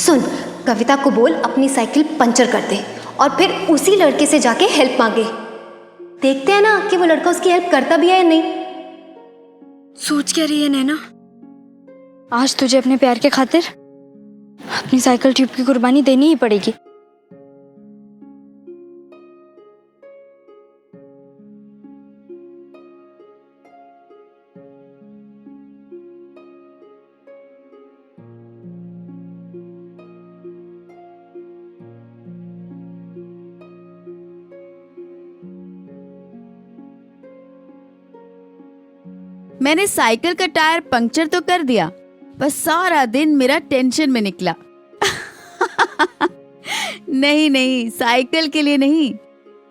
सुन, कविता को बोल अपनी साइकिल पंचर कर दे और फिर उसी लड़के से जाके हेल्प मांगे। देखते हैं ना कि वो लड़का उसकी हेल्प करता भी है या नहीं। सोच क्या रही है नैना? आज तुझे अपने प्यार के खातिर अपनी साइकिल ट्यूब की कुर्बानी देनी ही पड़ेगी। मैंने साइकिल का टायर पंक्चर तो कर दिया, बस सारा दिन मेरा टेंशन में निकला। नहीं नहीं, साइकिल के लिए नहीं,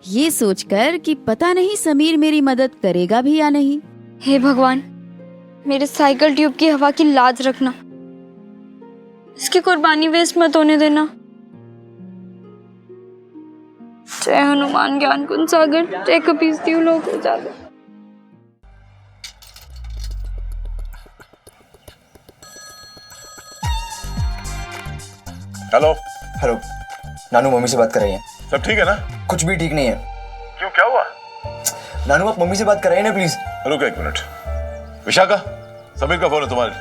ये सोचकर कि पता नहीं समीर मेरी मदद करेगा भी या नहीं। हे भगवान, मेरे साइकिल ट्यूब की हवा की लाज रखना, इसकी कुर्बानी वेस्ट मत होने देना। जय हनुमान ज्ञान कुंज सागर, जय कपीस तिहु लोक उजागर। हेलो। हेलो, नानू मम्मी से बात कर रही हैं। सब ठीक है ना? कुछ भी ठीक नहीं है। क्यों, क्या हुआ? नानू आप मम्मी से बात कर रहे हैं ना प्लीज। रुको एक मिनट। विशाखा, समीर का फोन है तुम्हारे।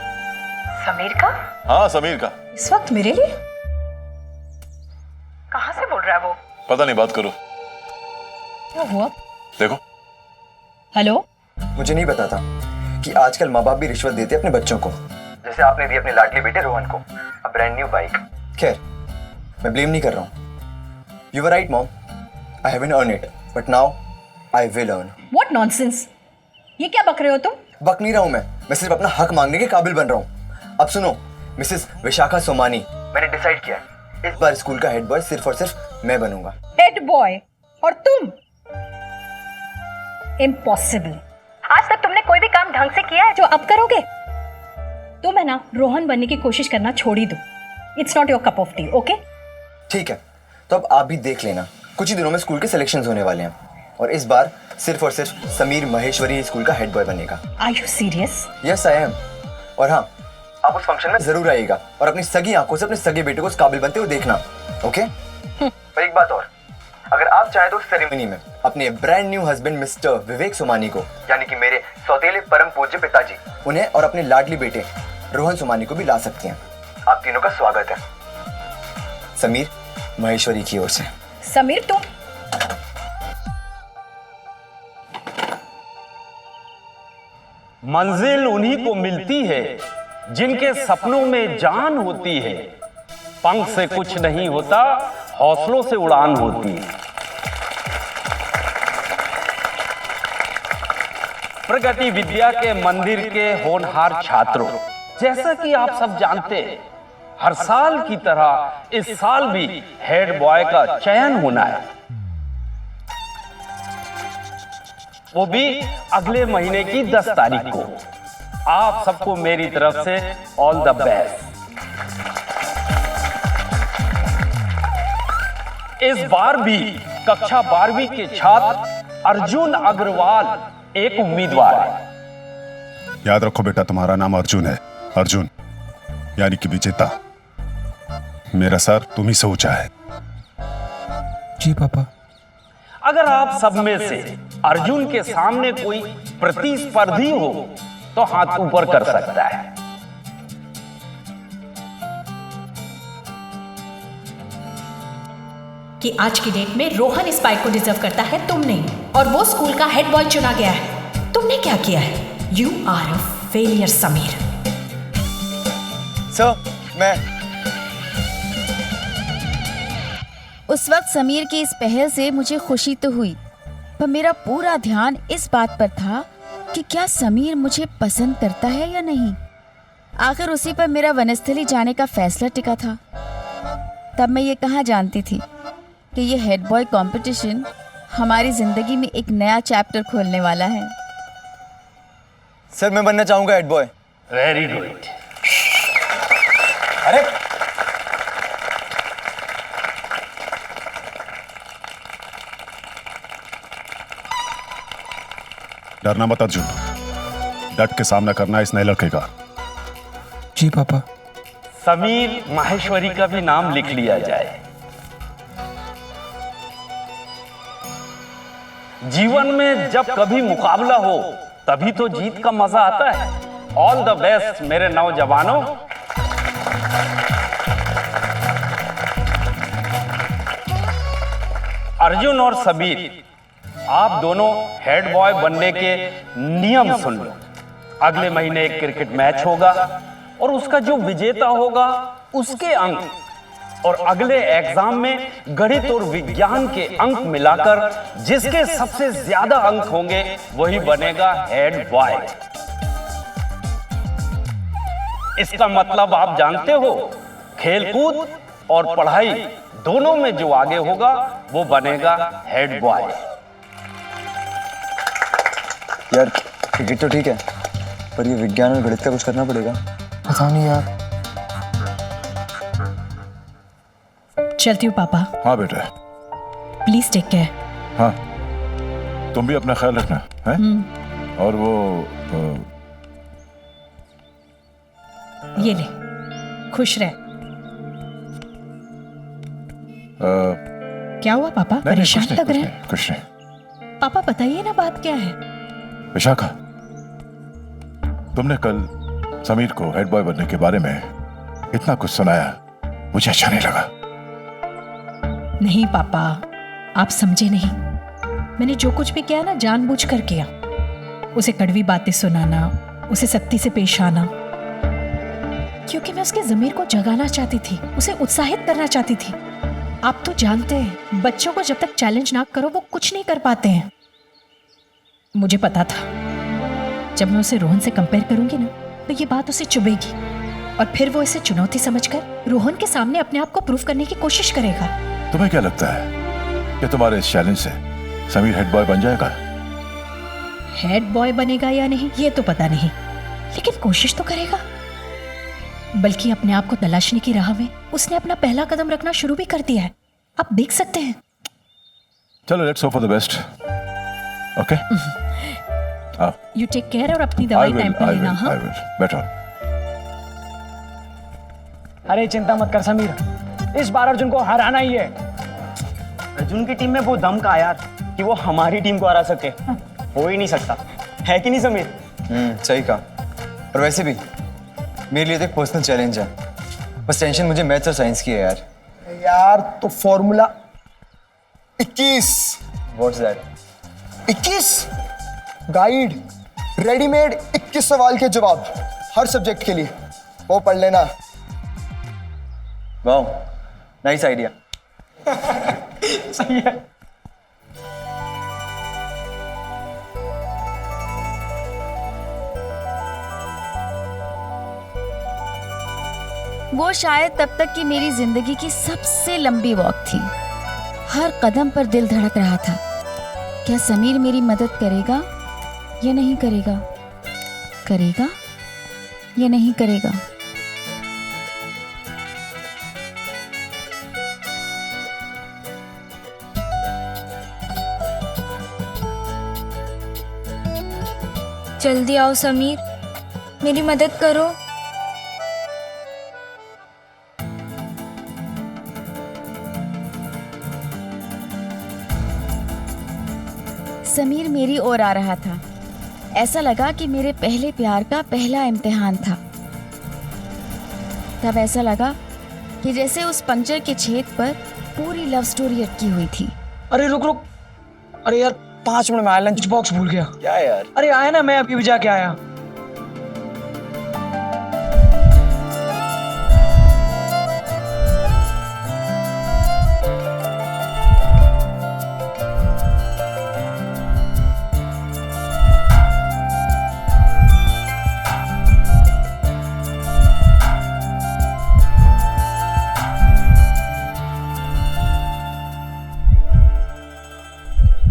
समीर का? हाँ समीर का। इस वक्त मेरे लिए? कहाँ से बोल रहा है वो? पता नहीं, बात करो। क्या हुआ? देखो। हेलो। मुझे नहीं पता था कि आजकल माँ बाप भी रिश्वत देते अपने बच्चों को, जैसे आपने दी अपने लाडली बेटे रोहन को अ ब्रांड न्यू बाइक। खैर, मैं ब्लेम नहीं कर रहा हूँ। You were right mom, I haven't earn it, but now I will earn. What nonsense, ये क्या बक रहे हो तुम? बक नहीं रहा हूँ मैं सिर्फ अपना हक मांगने के काबिल बन रहा हूँ। अब सुनो मिसेस विशाखा सोमानी, मैंने डिसाइड किया है इस बार स्कूल का हेड बॉय सिर्फ और सिर्फ मैं बनूंगा। Head boy? और तुम? इम्पॉसिबल। आज तक तुमने कोई भी काम ढंग से किया है जो अब करोगे? तुम है ना रोहन बनने की कोशिश करना छोड़ ही दो। It's not your cup of T, okay? ठीक है, तो अब आप भी देख लेना, कुछ ही दिनों में स्कूल के सिलेक्शंस होने वाले हैं और इस बार सिर्फ और सिर्फ समीर महेश्वरी स्कूल का हेड बॉय बनेगा। Are you serious? Yes I am. और हाँ, आप उस फंक्शन में जरूर आइएगा और अपनी सगी आंखों से अपने सगे बेटे को उस काबिल बनते हुए देखना, ओके? और एक बात और, अगर आप चाहे तो उस सेरेमनी में अपने ब्रांड न्यू हस्बैंड मिस्टर विवेक सोमानी को, यानी कि मेरे सौतेले परम पूज्य पिताजी, उन्हें और अपने लाडली बेटे रोहन सोमानी को भी ला सकती हैं। आप तीनों का स्वागत है समीर महेश्वरी की ओर से। समीर तुम? मंजिल उन्हीं को मिलती है जिनके सपनों में जान होती है। पंख से कुछ नहीं होता, हौसलों से उड़ान होती है। प्रगति विद्या के मंदिर के होनहार छात्रों, जैसा कि आप सब जानते हैं, हर साल की तरह इस साल भी हेड बॉय का चयन होना है, वो भी अगले महीने की 10 तारीख को। आप सबको मेरी तरफ से ऑल द बेस्ट। इस बार भी कक्षा 12वीं के छात्र अर्जुन अग्रवाल एक उम्मीदवार है। याद रखो बेटा, तुम्हारा नाम अर्जुन है, अर्जुन यानी कि विजेता। मेरा सर तुम ही से ऊंचा है। जी पापा। अगर आप सब में से अर्जुन के सामने कोई प्रतिस्पर्धी हो तो हाथ ऊपर कर सकता है। कि आज की डेट में रोहन इस बाइक को डिजर्व करता है, तुम नहीं। और वो स्कूल का हेड बॉय चुना गया है। तुमने क्या किया है? You are a failure Sameer. Sir, मैं उस वक्त समीर की इस पहल से मुझे खुशी तो हुई, पर मेरा पूरा ध्यान इस बात पर था कि क्या समीर मुझे पसंद करता है या नहीं। आखिर उसी पर मेरा वनस्थली जाने का फैसला टिका था। तब मैं ये कहाँ जानती थी कि ये हेड बॉय कंपटीशन हमारी जिंदगी में एक नया चैप्टर खोलने वाला है। सर, मैं बनना चाहूंगा हेड बॉय। Very good. अरे डरना मत अर्जुन, डट के सामना करना इस नए लड़के का। जी पापा। समीर माहेश्वरी का भी नाम लिख लिया जाए। जीवन में जब कभी मुकाबला हो तभी तो जीत का मजा आता है। ऑल द बेस्ट मेरे नौजवानों। अर्जुन और समीर, आप दोनों हेड बॉय बनने के नियम सुन लो। अगले महीने एक क्रिकेट मैच होगा और उसका जो विजेता होगा उसके अंक, और अगले एग्जाम में गणित और विज्ञान के अंक मिलाकर जिसके सबसे ज्यादा अंक होंगे वही बनेगा हेड बॉय। इसका मतलब आप जानते हो, खेलकूद और पढ़ाई दोनों में जो आगे होगा वो बनेगा हेड बॉय। यार क्रिकेट तो ठीक है, पर ये विज्ञान और गणित का कुछ करना पड़ेगा। पता नहीं यार। चलती हूँ पापा। हाँ बेटा। Please take care. हाँ, तुम भी अपना ख्याल रखना है। और वो ये ले, खुश रह। क्या हुआ पापा, परेशान लग रहे हैं? कुछ नहीं। पापा बताइए ना, बात क्या है? विशाखा, तुमने कल समीर को हेड बॉय बनने के बारे में इतना कुछ सुनाया, मुझे अच्छा नहीं लगा। नहीं पापा, आप समझे नहीं। मैंने जो कुछ भी किया ना, जानबूझकर किया। उसे कड़वी बातें सुनाना, उसे सख्ती से पेश आना, क्योंकि मैं उसके ज़मीर को जगाना चाहती थी, उसे उत्साहित करना चाहती थी। आप तो जानते हैं, बच्चों को जब तक चैलेंज ना करो वो कुछ नहीं कर पाते हैं। मुझे पता था जब मैं उसे रोहन से कंपेयर करूंगी ना, तो ये बात उसे चुभेगी और फिर वो इसे चुनौती समझकर रोहन के सामने अपने आप को प्रूव करने की कोशिश करेगा। तुम्हें क्या लगता है कि तुम्हारे इस चैलेंज से समीर हेड बॉय बन जाएगा? हेड बॉय बनेगा या नहीं ये तो पता नहीं, लेकिन कोशिश तो करेगा। बल्कि अपने आप को तलाशने की राह में उसने अपना पहला कदम रखना शुरू भी कर दिया है। आप देख सकते हैं। चलो, let's hope for the best. Okay, you take care और अपनी दवाई टाइम पर लेना। हाँ, बैठो। अरे चिंता मत कर समीर, इस बार अर्जुन को हराना ही है। अर्जुन की टीम में वो दम का यार कि वो हमारी टीम को हरा सके, हो ही नहीं सकता, है कि नहीं समीर? सही कहा। और वैसे भी मेरे लिए तो एक पर्सनल चैलेंज है। बस टेंशन मुझे मैथ्स और साइंस की है यार। यार तो formula 21। What's that? 21 guide readymade, 21 सवाल के जवाब हर सब्जेक्ट के लिए, वो पढ़ लेना। Wow, nice idea. सही है। वो शायद तब तक की मेरी जिंदगी की सबसे लंबी वॉक थी। हर कदम पर दिल धड़क रहा था, क्या समीर मेरी मदद करेगा या नहीं करेगा, करेगा या नहीं करेगा। जल्दी आओ समीर, मेरी मदद करो। समीर मेरी ओर आ रहा था। ऐसा लगा कि मेरे पहले प्यार का पहला इम्तिहान था। तब ऐसा लगा कि जैसे उस पंक्चर के छेद पर पूरी लव स्टोरी अटकी हुई थी। अरे रुक रुक, अरे यार 5 मिनट में आया, लंच बॉक्स भूल गया। क्या यार? अरे आया ना, मैं अभी भी जाके आया।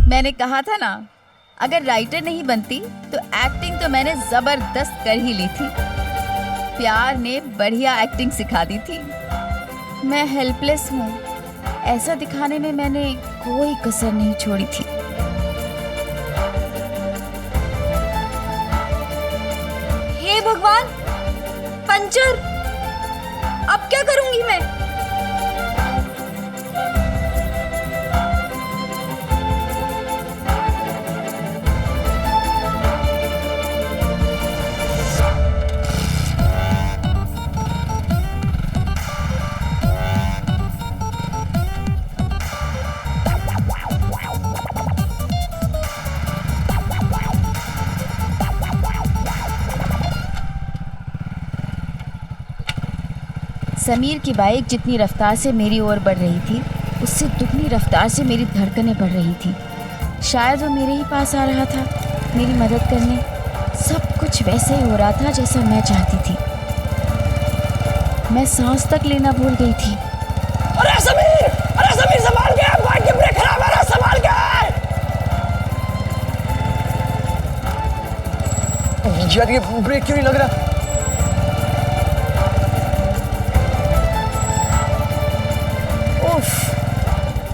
मैंने कहा था ना, अगर राइटर नहीं बनती तो एक्टिंग तो मैंने जबरदस्त कर ही ली थी। प्यार ने बढ़िया एक्टिंग सिखा दी थी। मैं हेल्पलेस हूँ ऐसा दिखाने में मैंने कोई कसर नहीं छोड़ी थी। हे भगवान, पंचर! अब क्या करूंगी मैं? समीर की बाइक जितनी रफ्तार से मेरी ओर बढ़ रही थी, उससे दुगनी रफ्तार से मेरी धड़कनें बढ़ रही थी। शायद वो मेरे ही पास आ रहा था, मेरी मदद करने। सब कुछ वैसे ही हो रहा था जैसा मैं चाहती थी। मैं सांस तक लेना भूल गई थी। अरे समीर संभाल के, बाइक की ब्रेक खराब है, संभाल के। यार ये ब्रेक क्यों नहीं लग रहा?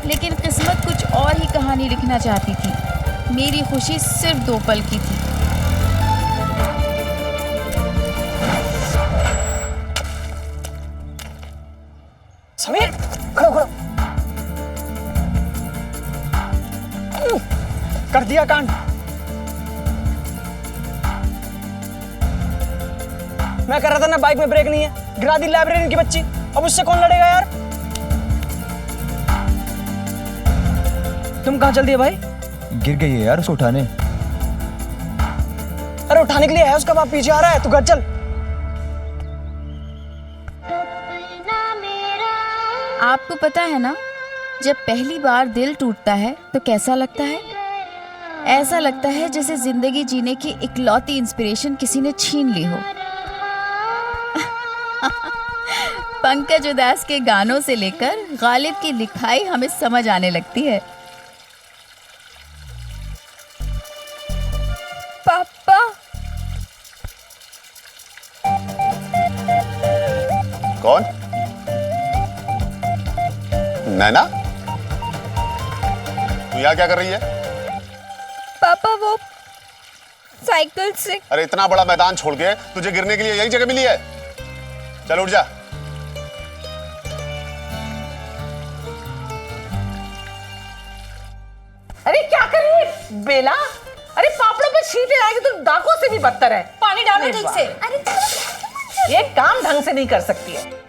लेकिन किस्मत कुछ और ही कहानी लिखना चाहती थी। मेरी खुशी सिर्फ 2 पल की थी। समीर खड़ो कर दिया कांड। मैं कर रहा था ना, बाइक में ब्रेक नहीं है, गिरा दी लाइब्रेरियन की बच्ची। अब उससे कौन लड़ेगा यार? तुम कहाँ चल दिए भाई? गिर गई है यार, उसको उठाने। अरे उठाने के लिए है, उसका बाप पीछे आ रहा है, तू घर चल। आपको पता है ना, जब पहली बार दिल टूटता है तो कैसा लगता है? ऐसा लगता है जैसे जिंदगी जीने की इकलौती इंस्पिरेशन किसी ने छीन ली हो। पंकज उदास के गानों से लेकर गालिब की लिखाई हमें समझ आने लगती है। पापा, कौन? नैना, तू यहाँ क्या कर रही है? पापा वो साइकिल से। अरे इतना बड़ा मैदान छोड़ के तुझे गिरने के लिए यही जगह मिली है? चल उठ जा। अरे क्या कर रही है बेला? अरे पापड़ों पे छींटे आएगी तो डाकों से भी बदतर है। पानी डालो ठीक से। अरे ये काम ढंग से नहीं कर सकती है।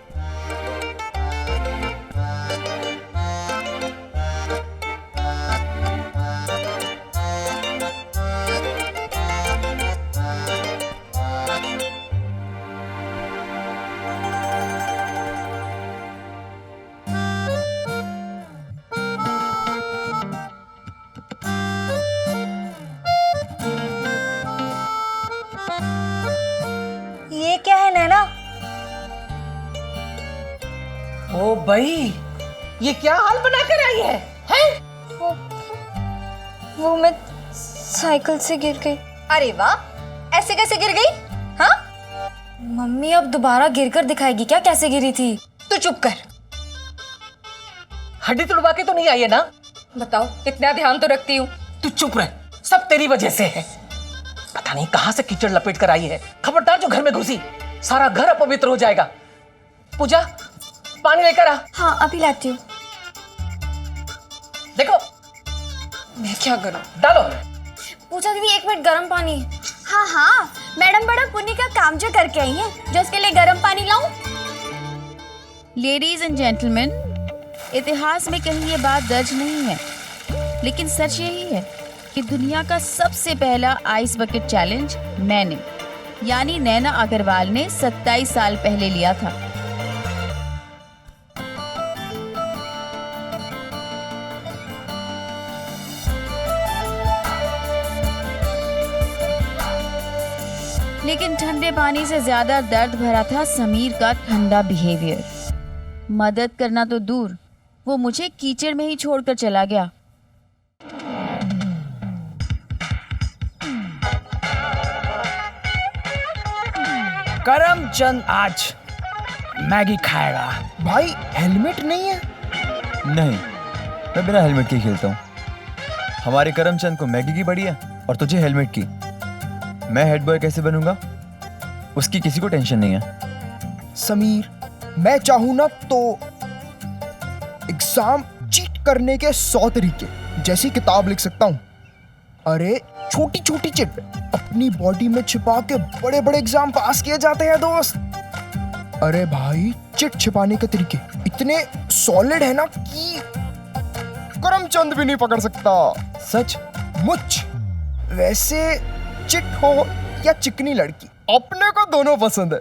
ये क्या है नैना? ओ भाई, ये क्या हाल बना कर आई है? हैं? वो मैं साइकिल से गिर गई। अरे वाह, ऐसे कैसे गिर गई? हाँ, मम्मी अब दोबारा गिरकर दिखाएगी क्या कैसे गिरी थी? तू चुप कर। हड्डी तुड़वा के तो नहीं आई है ना? बताओ, इतना ध्यान तो रखती हूँ। तू चुप रह, सब तेरी वजह से है। पता नहीं कहां से कीचड़ लपेट कर आई है। खबरदार जो घर में घुसी, सारा घर अपवित्र हो जाएगा। पूजा, पानी लेकर आ। हाँ अभी लाती हूँ। देखो मैं क्या करूँ? डालो। पूजा दीदी 1 मिनट गर्म पानी। हाँ हाँ, मैडम बड़ा पुण्य का काम जो करके आई है, जो उसके लिए गर्म पानी लाऊं? लेडीज एंड जेंटलमैन, इतिहास में कहीं ये बात दर्ज नहीं है, लेकिन सच यही है कि दुनिया का सबसे पहला आइस बकेट चैलेंज मैंने, यानी नैना अग्रवाल ने 27 साल पहले लिया था। लेकिन ठंडे पानी से ज्यादा दर्द भरा था समीर का ठंडा बिहेवियर। मदद करना तो दूर, वो मुझे कीचड़ में ही छोड़कर चला गया। करमचंद आज मैगी खाएगा। भाई हेलमेट नहीं है? नहीं, मैं बिना हेलमेट के ही खेलता हूँ। हमारे करमचंद को मैगी की बड़ी है और तुझे हेलमेट की। मैं हेड बॉय कैसे बनूंगा? उसकी किसी को टेंशन नहीं है। समीर, मैं चाहूं ना तो एग्जाम चीट करने के 100 तरीके जैसी किताब लिख सकता हूं। अरे छोटी छोटी चिट अपनी बॉडी में छिपा के बड़े बड़े एग्जाम पास किए जाते हैं दोस्त। अरे भाई चिट छिपाने के तरीके इतने सॉलिड है ना कि करमचंद भी नहीं पकड़ सकता। सच मुच। वैसे चिट हो या चिकनी लड़की, अपने को दोनों पसंद है।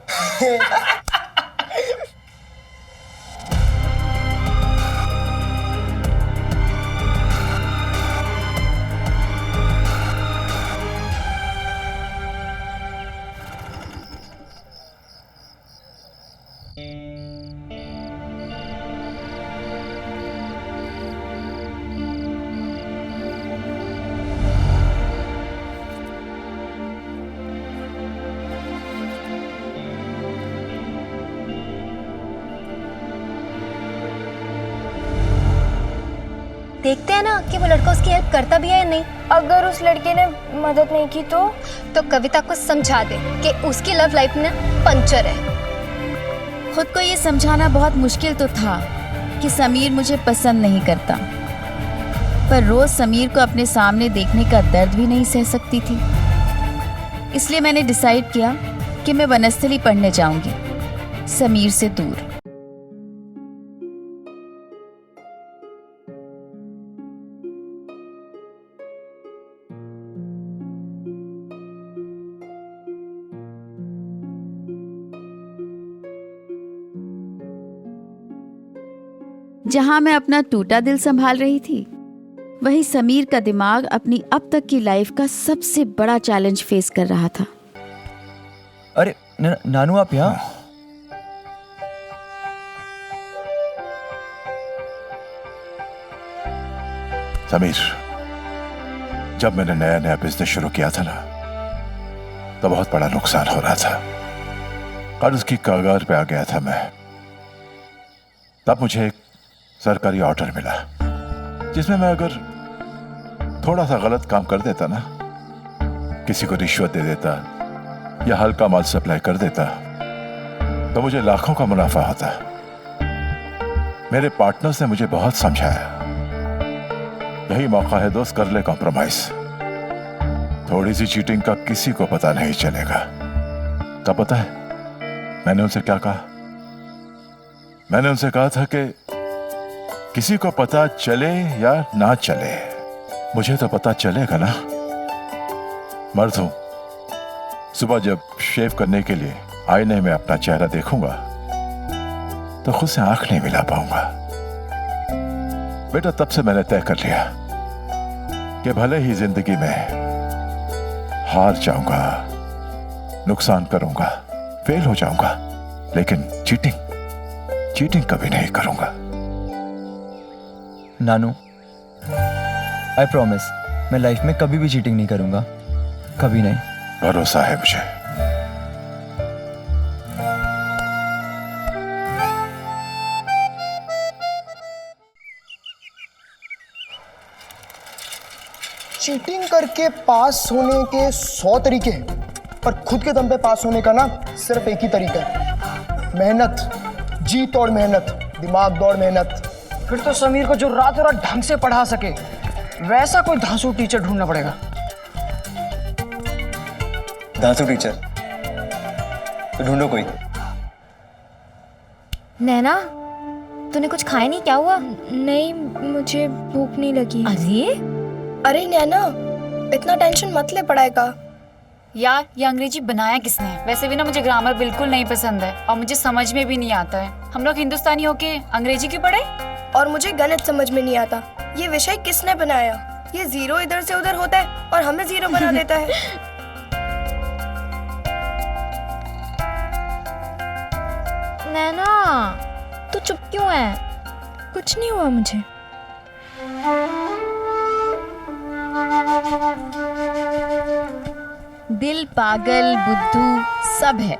देखते हैं ना कि वो लड़का उसकी हेल्प करता भी है या नहीं। अगर उस लड़के ने मदद नहीं की तो कविता को समझा दे कि उसकी लव लाइफ में पंचर है। खुद को ये समझाना बहुत मुश्किल तो था कि समीर मुझे पसंद नहीं करता, पर रोज समीर को अपने सामने देखने का दर्द भी नहीं सह सकती थी। इसलिए मैंने डिसाइड किया कि मैं वनस्थली पढ़ने जाऊंगी, समीर से दूर। जहां मैं अपना टूटा दिल संभाल रही थी, वहीं समीर का दिमाग अपनी अब तक की लाइफ का सबसे बड़ा चैलेंज फेस कर रहा था। अरे नानू आप यहाँ? समीर, जब मैंने नया नया बिजनेस शुरू किया था ना, तो बहुत बड़ा नुकसान हो रहा था। कर्ज की कगार पे आ गया था मैं। तब मुझे एक सरकारी ऑर्डर मिला जिसमें मैं अगर थोड़ा सा गलत काम कर देता ना, किसी को रिश्वत दे देता या हल्का माल सप्लाई कर देता, तो मुझे लाखों का मुनाफा होता। मेरे पार्टनर्स ने मुझे बहुत समझाया, यही मौका है दोस्त, कर ले कॉम्प्रोमाइज। थोड़ी सी चीटिंग का किसी को पता नहीं चलेगा। तब पता है मैंने उनसे क्या कहा? मैंने उनसे कहा था कि किसी को पता चले या ना चले, मुझे तो पता चलेगा ना। मर्द हूं, सुबह जब शेव करने के लिए आईने में अपना चेहरा देखूंगा तो खुद से आंख नहीं मिला पाऊंगा। बेटा, तब से मैंने तय कर लिया कि भले ही जिंदगी में हार जाऊंगा, नुकसान करूंगा, फेल हो जाऊंगा, लेकिन चीटिंग कभी नहीं करूंगा। नानू, आई प्रॉमिस, मैं लाइफ में कभी भी चीटिंग नहीं करूंगा, कभी नहीं। भरोसा है मुझे। चीटिंग करके पास होने के 100 तरीके हैं, पर खुद के दम पे पास होने का ना सिर्फ एक ही तरीका है, मेहनत, जी तोड़ मेहनत, दिमाग दौड़ मेहनत। फिर तो समीर को जो रातों रात ढंग से पढ़ा सके वैसा कोई धांसू टीचर ढूंढना पड़ेगा। धांसू टीचर तो ढूंढो कोई। नैना, तूने कुछ खाया नहीं? क्या हुआ? नहीं, मुझे भूख नहीं लगी। अरे नैना, इतना टेंशन मत ले पढ़ाई का। यार, ये अंग्रेजी बनाया किसने? वैसे भी ना मुझे ग्रामर बिल्कुल नहीं पसंद है और मुझे समझ में भी नहीं आता है। हम लोग हिंदुस्तानी होके अंग्रेजी क्यों पढ़े? और मुझे गणित समझ में नहीं आता। ये विषय किसने बनाया? ये जीरो इधर से उधर होता है और हमें जीरो बना देता है। नैना, तू चुप क्यों है? कुछ नहीं हुआ मुझे। दिल पागल बुद्धू सब है।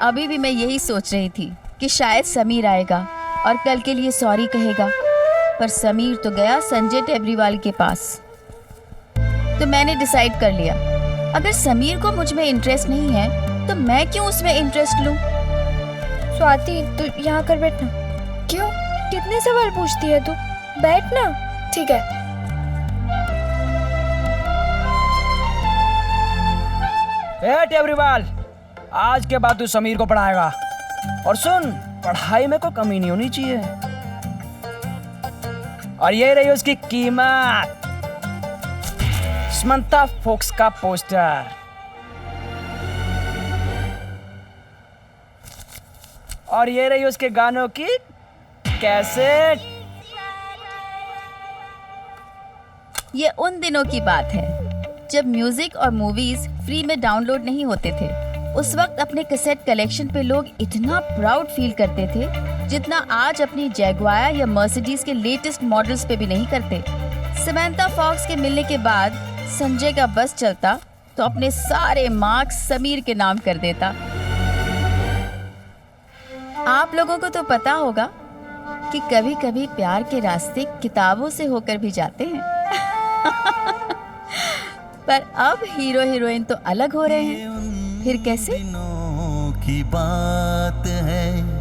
अभी भी मैं यही सोच रही थी कि शायद समीर आएगा और कल के लिए सॉरी कहेगा, पर समीर तो गया संजय टेबरीवाल के पास। तो मैंने डिसाइड कर लिया, अगर समीर को मुझ में इंटरेस्ट नहीं है तो मैं क्यों उसमें इंटरेस्ट लूं? स्वाति तू यहाँ कर बैठना। क्यों? कितने सवाल पूछती है तू? बैठ ना। ठीक है। टेबरीवाल, आज के बाद तू समीर को पढ़ाएगा। और सुन, पढ़ाई में कोई कमी नहीं होनी चाहिए। और ये रही उसकी कीमत, समंथा फोक्स का पोस्टर। और ये रही उसके गानों की कैसेट। ये उन दिनों की बात है जब म्यूजिक और मूवीज फ्री में डाउनलोड नहीं होते थे। उस वक्त अपने कैसेट कलेक्शन पे लोग इतना प्राउड फील करते थे जितना आज अपनी जैगुआर या मर्सिडीज के लेटेस्ट मॉडल्स पे भी नहीं करते। समंथा फॉक्स के मिलने के बाद संजय का बस चलता तो अपने सारे मार्क्स समीर के नाम कर देता। आप लोगों को तो पता होगा कि कभी कभी प्यार के रास्ते किताबों से होकर भी जाते हैं। पर अब हीरो हीरोइन तो अलग हो रहे हैं। फिर कैसे? की बात है